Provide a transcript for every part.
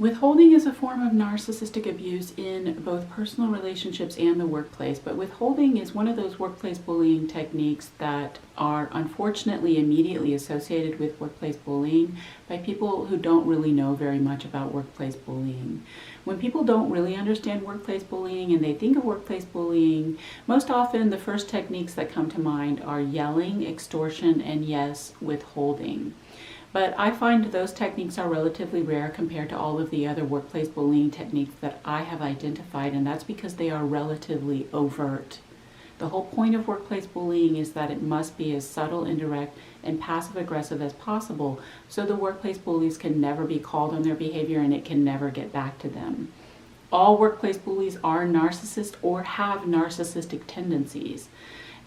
Withholding is a form of narcissistic abuse in both personal relationships and the workplace, but withholding is one of those workplace bullying techniques that are unfortunately immediately associated with workplace bullying by people who don't really know very much about workplace bullying. When people don't really understand workplace bullying and they think of workplace bullying, most often the first techniques that come to mind are yelling, extortion, and yes, withholding. But I find those techniques are relatively rare compared to all of the other workplace bullying techniques that I have identified, and that's because they are relatively overt. The whole point of workplace bullying is that it must be as subtle, indirect, and passive-aggressive as possible, so the workplace bullies can never be called on their behavior and it can never get back to them. All workplace bullies are narcissists or have narcissistic tendencies.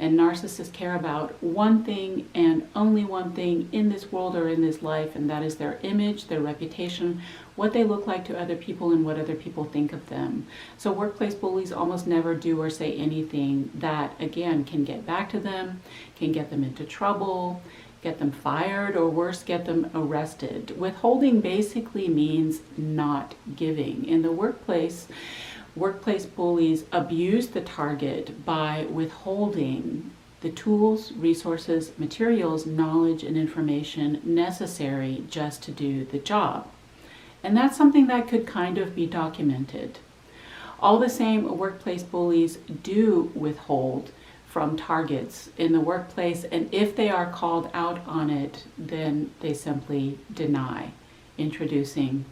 And narcissists care about one thing and only one thing in this world or in this life, and that is their image, their reputation, what they look like to other people, and what other people think of them. So workplace bullies almost never do or say anything that, again, can get back to them, can get them into trouble, get them fired, or worse, get them arrested. Withholding basically means not giving. In the workplace bullies abuse the target by withholding the tools, resources, materials, knowledge, and information necessary just to do the job. And that's something that could kind of be documented. All the same, workplace bullies do withhold from targets in the workplace, and if they are called out on it, then they simply deny, introducing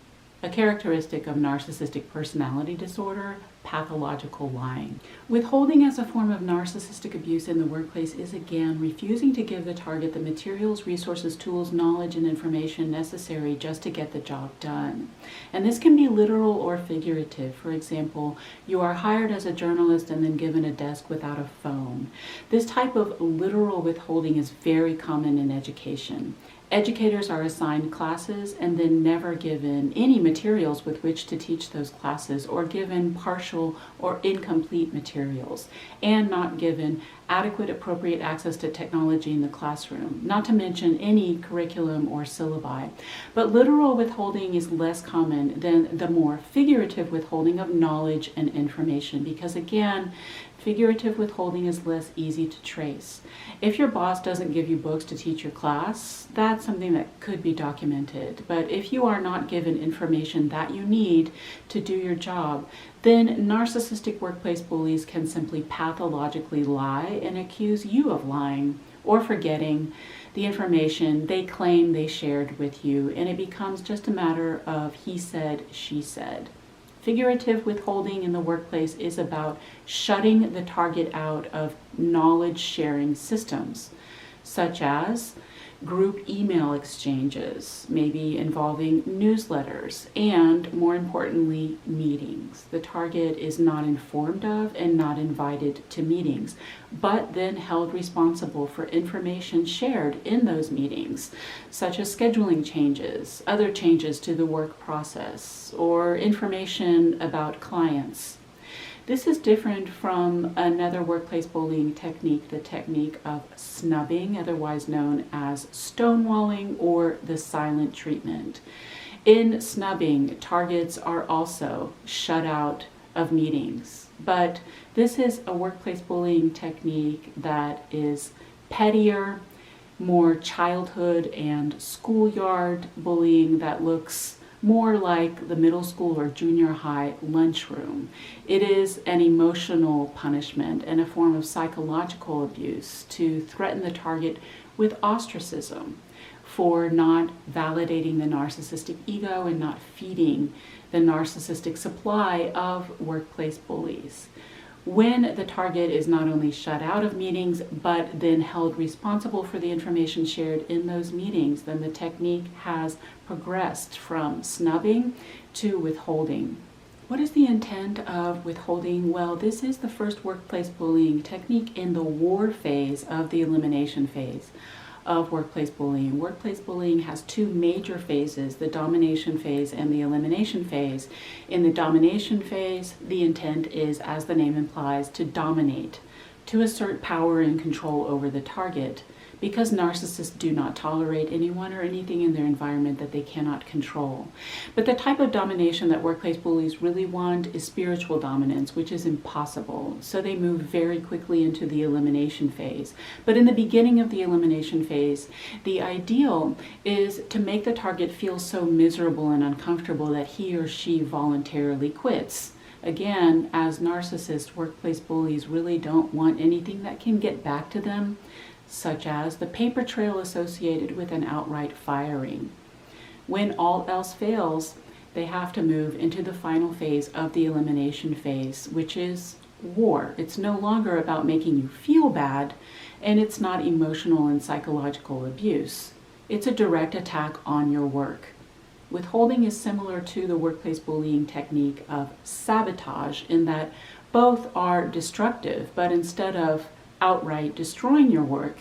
a characteristic of narcissistic personality disorder, pathological lying. Withholding as a form of narcissistic abuse in the workplace is, again, refusing to give the target the materials, resources, tools, knowledge, and information necessary just to get the job done. And this can be literal or figurative. For example, you are hired as a journalist and then given a desk without a phone. This type of literal withholding is very common in education. Educators are assigned classes and then never given any materials with which to teach those classes, or given partial or incomplete materials, and not given adequate, appropriate access to technology in the classroom, not to mention any curriculum or syllabi. But literal withholding is less common than the more figurative withholding of knowledge and information, because again, figurative withholding is less easy to trace. If your boss doesn't give you books to teach your class, that's something that could be documented. But if you are not given information that you need to do your job, then narcissistic workplace bullies can simply pathologically lie and accuse you of lying or forgetting the information they claim they shared with you, and it becomes just a matter of he said, she said. Figurative withholding in the workplace is about shutting the target out of knowledge-sharing systems, such as group email exchanges, maybe involving newsletters, and more importantly, meetings. The target is not informed of and not invited to meetings, but then held responsible for information shared in those meetings, such as scheduling changes, other changes to the work process, or information about clients. This is different from another workplace bullying technique, the technique of snubbing, otherwise known as stonewalling or the silent treatment. In snubbing, targets are also shut out of meetings, but this is a workplace bullying technique that is pettier, more childhood and schoolyard bullying that looks more like the middle school or junior high lunchroom. It is an emotional punishment and a form of psychological abuse to threaten the target with ostracism for not validating the narcissistic ego and not feeding the narcissistic supply of workplace bullies. When the target is not only shut out of meetings, but then held responsible for the information shared in those meetings, then the technique has progressed from snubbing to withholding. What is the intent of withholding? Well, this is the first workplace bullying technique in the war phase of the elimination phase of workplace bullying. Workplace bullying has two major phases, the domination phase and the elimination phase. In the domination phase, the intent is, as the name implies, to dominate, to assert power and control over the target, because narcissists do not tolerate anyone or anything in their environment that they cannot control. But the type of domination that workplace bullies really want is spiritual dominance, which is impossible. So they move very quickly into the elimination phase. But in the beginning of the elimination phase, the ideal is to make the target feel so miserable and uncomfortable that he or she voluntarily quits. Again, as narcissists, workplace bullies really don't want anything that can get back to them, such as the paper trail associated with an outright firing. When all else fails, they have to move into the final phase of the elimination phase, which is war. It's no longer about making you feel bad, and it's not emotional and psychological abuse. It's a direct attack on your work. Withholding is similar to the workplace bullying technique of sabotage in that both are destructive, but instead of outright destroying your work,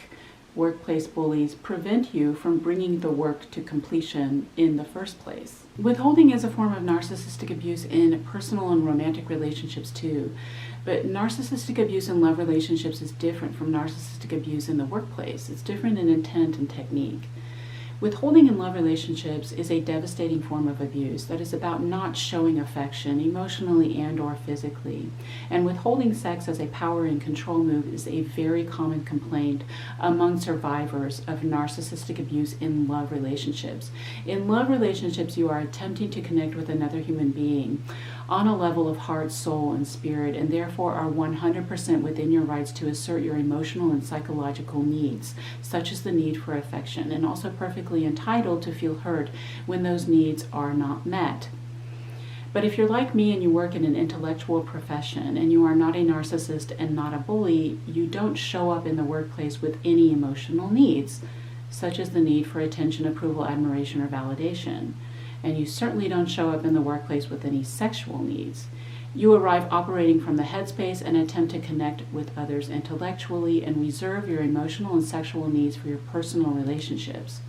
workplace bullies prevent you from bringing the work to completion in the first place. Withholding is a form of narcissistic abuse in personal and romantic relationships too, but narcissistic abuse in love relationships is different from narcissistic abuse in the workplace. It's different in intent and technique. Withholding in love relationships is a devastating form of abuse that is about not showing affection emotionally and or physically. And withholding sex as a power and control move is a very common complaint among survivors of narcissistic abuse in love relationships. In love relationships, you are attempting to connect with another human being on a level of heart, soul, and spirit, and therefore are 100% within your rights to assert your emotional and psychological needs, such as the need for affection, and also perfectly entitled to feel hurt when those needs are not met. But if you're like me and you work in an intellectual profession and you are not a narcissist and not a bully, you don't show up in the workplace with any emotional needs, such as the need for attention, approval, admiration, or validation. And you certainly don't show up in the workplace with any sexual needs. You arrive operating from the headspace and attempt to connect with others intellectually and reserve your emotional and sexual needs for your personal relationships.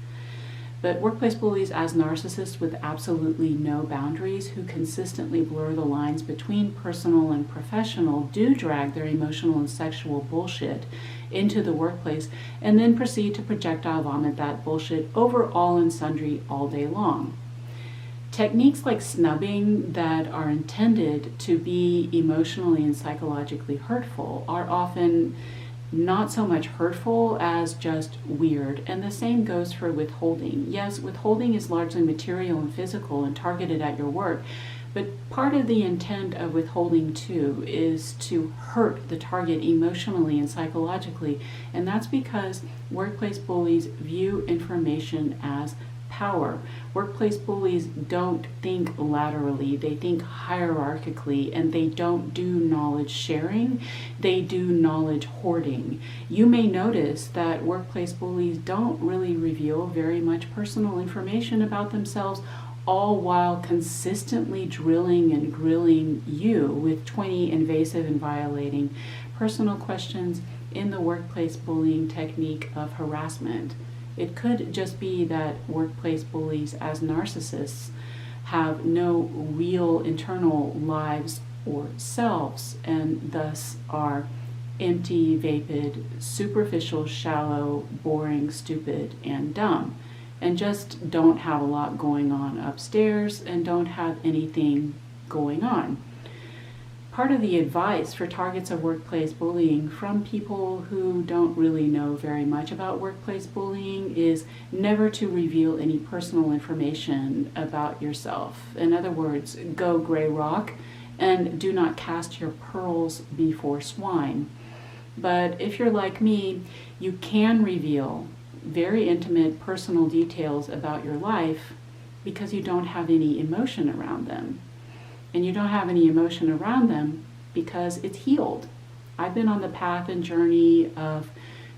But workplace bullies as narcissists with absolutely no boundaries who consistently blur the lines between personal and professional do drag their emotional and sexual bullshit into the workplace and then proceed to projectile vomit that bullshit over all and sundry all day long. Techniques like snubbing that are intended to be emotionally and psychologically hurtful are often not so much hurtful as just weird, and the same goes for withholding. Yes, withholding is largely material and physical and targeted at your work, but part of the intent of withholding too is to hurt the target emotionally and psychologically, and that's because workplace bullies view information as power. Workplace bullies don't think laterally, they think hierarchically, and they don't do knowledge sharing, they do knowledge hoarding. You may notice that workplace bullies don't really reveal very much personal information about themselves, all while consistently drilling and grilling you with 20 invasive and violating personal questions in the workplace bullying technique of harassment. It could just be that workplace bullies as narcissists have no real internal lives or selves and thus are empty, vapid, superficial, shallow, boring, stupid, and dumb, and just don't have a lot going on upstairs and don't have anything going on. Part of the advice for targets of workplace bullying from people who don't really know very much about workplace bullying is never to reveal any personal information about yourself. In other words, go gray rock and do not cast your pearls before swine. But if you're like me, you can reveal very intimate personal details about your life because you don't have any emotion around them. And you don't have any emotion around them because it's healed. I've been on the path and journey of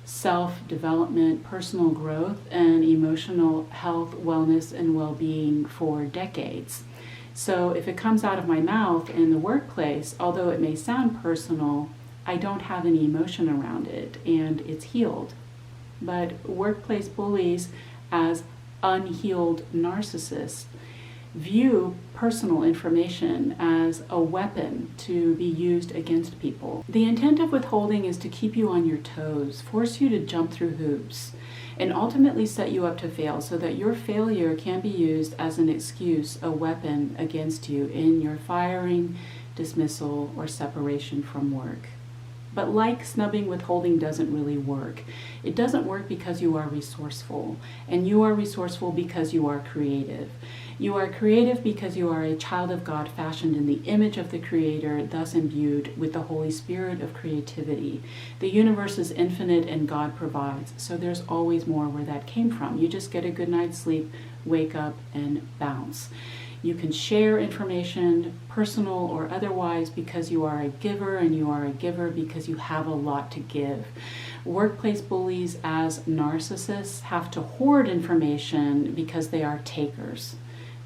self-development, personal growth, and emotional health, wellness, and well-being for decades. So if it comes out of my mouth in the workplace, although it may sound personal, I don't have any emotion around it, and it's healed. But workplace bullies as unhealed narcissists view personal information as a weapon to be used against people. The intent of withholding is to keep you on your toes, force you to jump through hoops, and ultimately set you up to fail so that your failure can be used as an excuse, a weapon against you in your firing, dismissal, or separation from work. But like snubbing, withholding doesn't really work. It doesn't work because you are resourceful, and you are resourceful because you are creative. You are creative because you are a child of God fashioned in the image of the Creator, thus imbued with the Holy Spirit of creativity. The universe is infinite and God provides, so there's always more where that came from. You just get a good night's sleep, wake up, and bounce. You can share information, personal or otherwise, because you are a giver, and you are a giver because you have a lot to give. Workplace bullies, as narcissists, have to hoard information because they are takers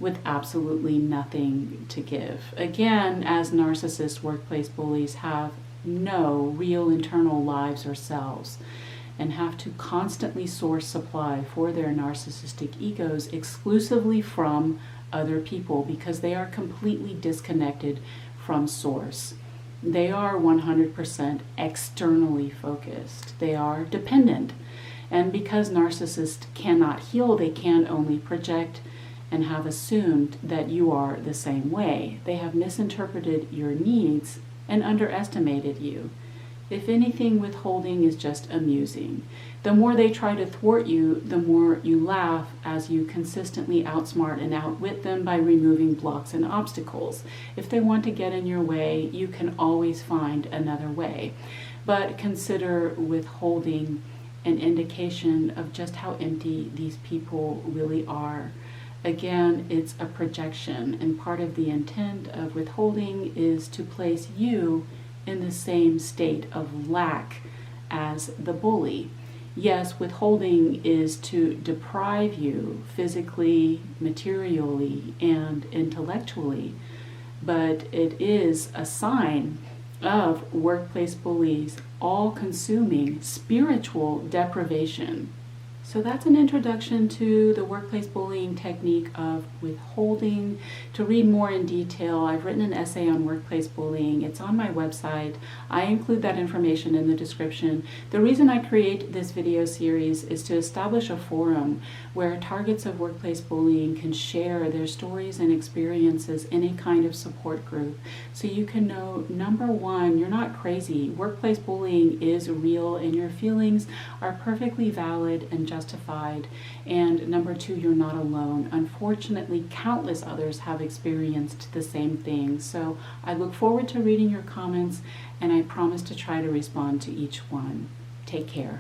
with absolutely nothing to give. Again, as narcissists, workplace bullies have no real internal lives or selves, and have to constantly source supply for their narcissistic egos exclusively from other people because they are completely disconnected from source. They are 100% externally focused. They are dependent. And because narcissists cannot heal, they can only project and have assumed that you are the same way. They have misinterpreted your needs and underestimated you. If anything, withholding is just amusing. The more they try to thwart you, the more you laugh as you consistently outsmart and outwit them by removing blocks and obstacles. If they want to get in your way, you can always find another way. But consider withholding an indication of just how empty these people really are. Again, it's a projection, and part of the intent of withholding is to place you in the same state of lack as the bully. Yes, withholding is to deprive you physically, materially, and intellectually, but it is a sign of workplace bullies' all-consuming spiritual deprivation. So that's an introduction to the workplace bullying technique of withholding. To read more in detail, I've written an essay on workplace bullying. It's on my website. I include that information in the description. The reason I create this video series is to establish a forum where targets of workplace bullying can share their stories and experiences in a kind of support group. So you can know, number one, you're not crazy. Workplace bullying is real and your feelings are perfectly valid and justified. And number two, you're not alone. Unfortunately, countless others have experienced the same thing. So I look forward to reading your comments, and I promise to try to respond to each one. Take care.